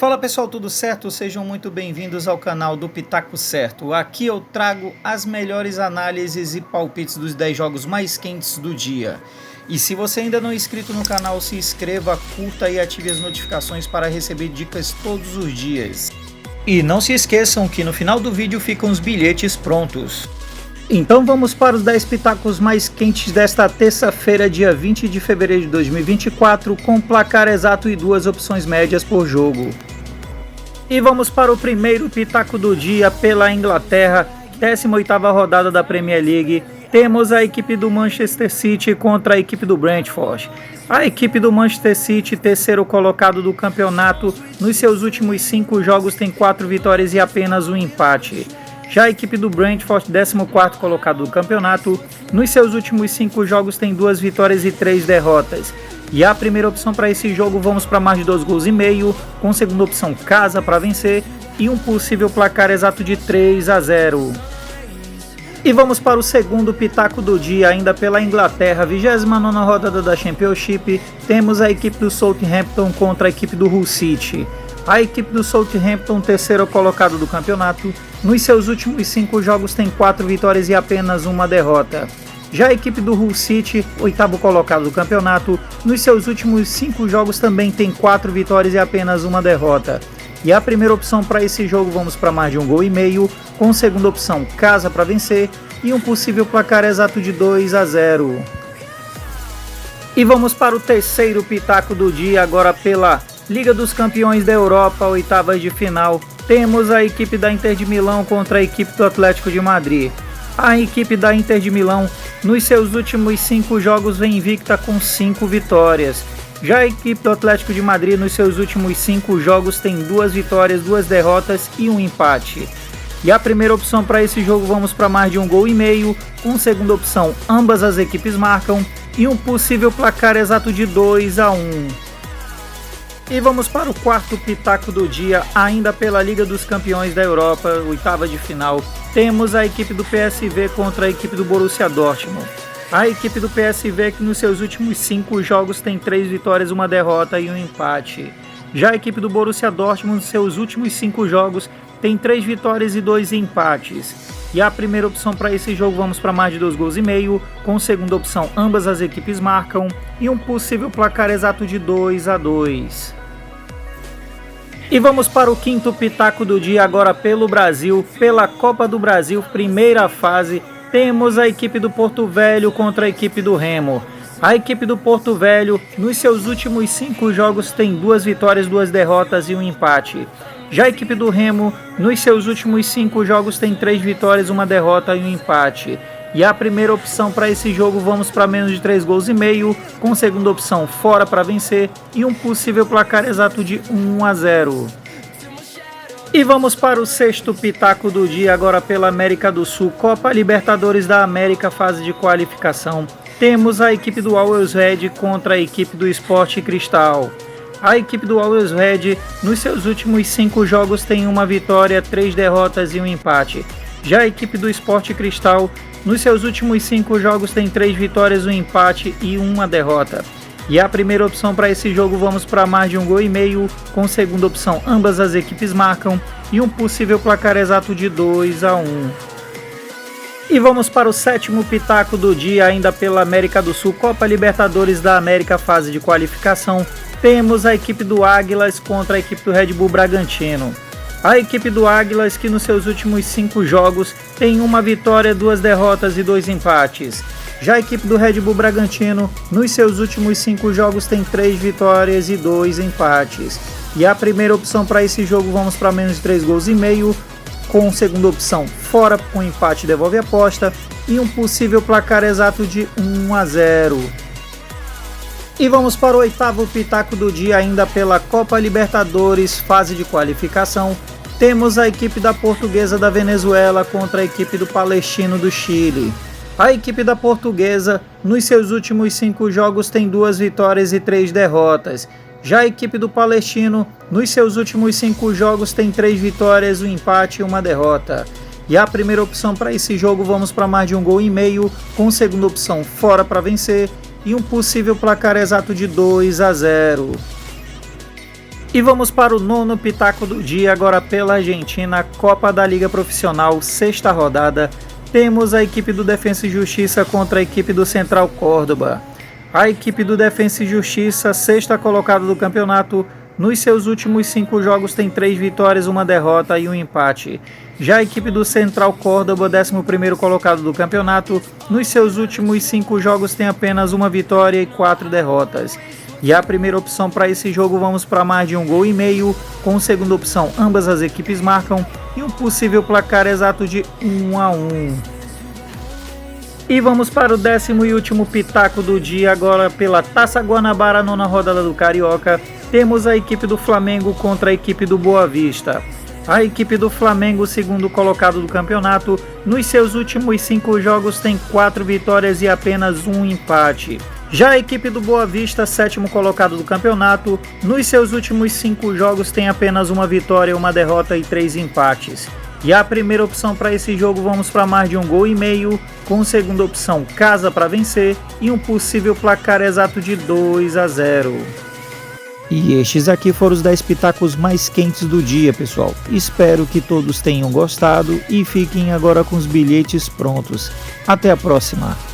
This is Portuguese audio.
Fala pessoal, tudo certo? Sejam muito bem-vindos ao canal do Pitaco Certo. Aqui eu trago as melhores análises e palpites dos 10 jogos mais quentes do dia. E se você ainda não é inscrito no canal, se inscreva, curta e ative as notificações para receber dicas todos os dias. E não se esqueçam que no final do vídeo ficam os bilhetes prontos. Então vamos para os 10 pitacos mais quentes desta terça-feira, dia 20 de fevereiro de 2024, com placar exato e duas opções médias por jogo. E vamos para o primeiro pitaco do dia pela Inglaterra, 18ª rodada da Premier League. Temos a equipe do Manchester City contra a equipe do Brentford. A equipe do Manchester City, terceiro colocado do campeonato, nos seus últimos 5 jogos tem 4 vitórias e apenas um empate. Já a equipe do Brentford, 14º colocado do campeonato, nos seus últimos 5 jogos tem 2 vitórias e 3 derrotas. E a primeira opção para esse jogo vamos para mais de 2,5 gols, com segunda opção casa para vencer e um possível placar exato de 3-0. E vamos para o segundo pitaco do dia, ainda pela Inglaterra, 29ª rodada da Championship, temos a equipe do Southampton contra a equipe do Hull City. A equipe do Southampton, terceiro colocado do campeonato, nos seus últimos 5 jogos tem 4 vitórias e apenas uma derrota. Já a equipe do Hull City, oitavo colocado do campeonato, nos seus últimos 5 jogos também tem 4 vitórias e apenas uma derrota. E a primeira opção para esse jogo vamos para mais de 1,5 gols, com segunda opção casa para vencer e um possível placar exato de 2-0. E vamos para o terceiro pitaco do dia, agora pela Liga dos Campeões da Europa, oitavas de final. Temos a equipe da Inter de Milão contra a equipe do Atlético de Madrid. A equipe da Inter de Milão, nos seus últimos 5 jogos, vem invicta com 5 vitórias. Já a equipe do Atlético de Madrid, nos seus últimos 5 jogos, tem 2 vitórias, 2 derrotas e um empate. E a primeira opção para esse jogo vamos para mais de 1,5 gols, com segunda opção ambas as equipes marcam e um possível placar exato de 2-1. E vamos para o quarto pitaco do dia, ainda pela Liga dos Campeões da Europa, oitava de final. Temos a equipe do PSV contra a equipe do Borussia Dortmund. A equipe do PSV, que nos seus últimos 5 jogos tem 3 vitórias, uma derrota e um empate. Já a equipe do Borussia Dortmund, nos seus últimos 5 jogos, tem 3 vitórias e 2 empates. E a primeira opção para esse jogo vamos para mais de 2,5 gols, com segunda opção ambas as equipes marcam e um possível placar exato de 2-2. E vamos para o quinto pitaco do dia, agora pelo Brasil, pela Copa do Brasil, primeira fase. Temos a equipe do Porto Velho contra a equipe do Remo. A equipe do Porto Velho, nos seus últimos 5 jogos, tem 2 vitórias, 2 derrotas e um empate. Já a equipe do Remo, nos seus últimos 5 jogos, tem 3 vitórias, uma derrota e um empate. E a primeira opção para esse jogo vamos para menos de 3,5 gols, com segunda opção fora para vencer e um possível placar exato de 1-0. E vamos para o sexto pitaco do dia, agora pela América do Sul, Copa Libertadores da América, fase de qualificação. Temos a equipe do Always Red contra a equipe do Sport Cristal. A equipe do Always Red, nos seus últimos 5 jogos, tem uma vitória, 3 derrotas e um empate. Já a equipe do Sport Cristal, nos seus últimos 5 jogos, tem 3 vitórias, um empate e uma derrota. E a primeira opção para esse jogo vamos para mais de 1,5 gols, com segunda opção ambas as equipes marcam e um possível placar exato de 2-1. E vamos para o sétimo pitaco do dia, ainda pela América do Sul, Copa Libertadores da América, fase de qualificação. Temos a equipe do Águilas contra a equipe do Red Bull Bragantino. A equipe do Águilas, que nos seus últimos 5 jogos tem uma vitória, 2 derrotas e 2 empates. Já a equipe do Red Bull Bragantino, nos seus últimos 5 jogos tem 3 vitórias e 2 empates. E a primeira opção para esse jogo vamos para menos de 3,5 gols, com segunda opção fora com empate devolve a aposta e um possível placar exato de 1-0. E vamos para o oitavo pitaco do dia, ainda pela Copa Libertadores, fase de qualificação. Temos a equipe da Portuguesa da Venezuela contra a equipe do Palestino do Chile. A equipe da Portuguesa, nos seus últimos 5 jogos, tem 2 vitórias e 3 derrotas. Já a equipe do Palestino, nos seus últimos 5 jogos, tem 3 vitórias, um empate e uma derrota. E a primeira opção para esse jogo vamos para mais de 1,5 gols, com segunda opção fora para vencer e um possível placar exato de 2-0. E vamos para o nono pitaco do dia, agora pela Argentina, Copa da Liga Profissional, sexta rodada. Temos a equipe do Defensa e Justiça contra a equipe do Central Córdoba. A equipe do Defensa e Justiça, sexta colocada do campeonato, nos seus últimos 5 jogos tem 3 vitórias, 1 derrota e 1 empate. Já a equipe do Central Córdoba, 11º colocado do campeonato, nos seus últimos 5 jogos tem apenas 1 vitória e 4 derrotas. E a primeira opção para esse jogo, vamos para mais de 1,5 gols, com segunda opção ambas as equipes marcam e um possível placar exato de 1-1. E vamos para o 10º e último pitaco do dia, agora pela Taça Guanabara, nona rodada do Carioca. Temos a equipe do Flamengo contra a equipe do Boa Vista. A equipe do Flamengo, segundo colocado do campeonato, nos seus últimos 5 jogos tem 4 vitórias e apenas 1 empate. Já a equipe do Boa Vista, 7º colocado do campeonato, nos seus últimos 5 jogos tem apenas 1 vitória, 1 derrota e 3 empates. E a primeira opção para esse jogo, vamos para mais de 1,5 gols, com segunda opção casa para vencer e um possível placar exato de 2-0. E estes aqui foram os 10 pitacos mais quentes do dia, pessoal. Espero que todos tenham gostado e fiquem agora com os bilhetes prontos. Até a próxima!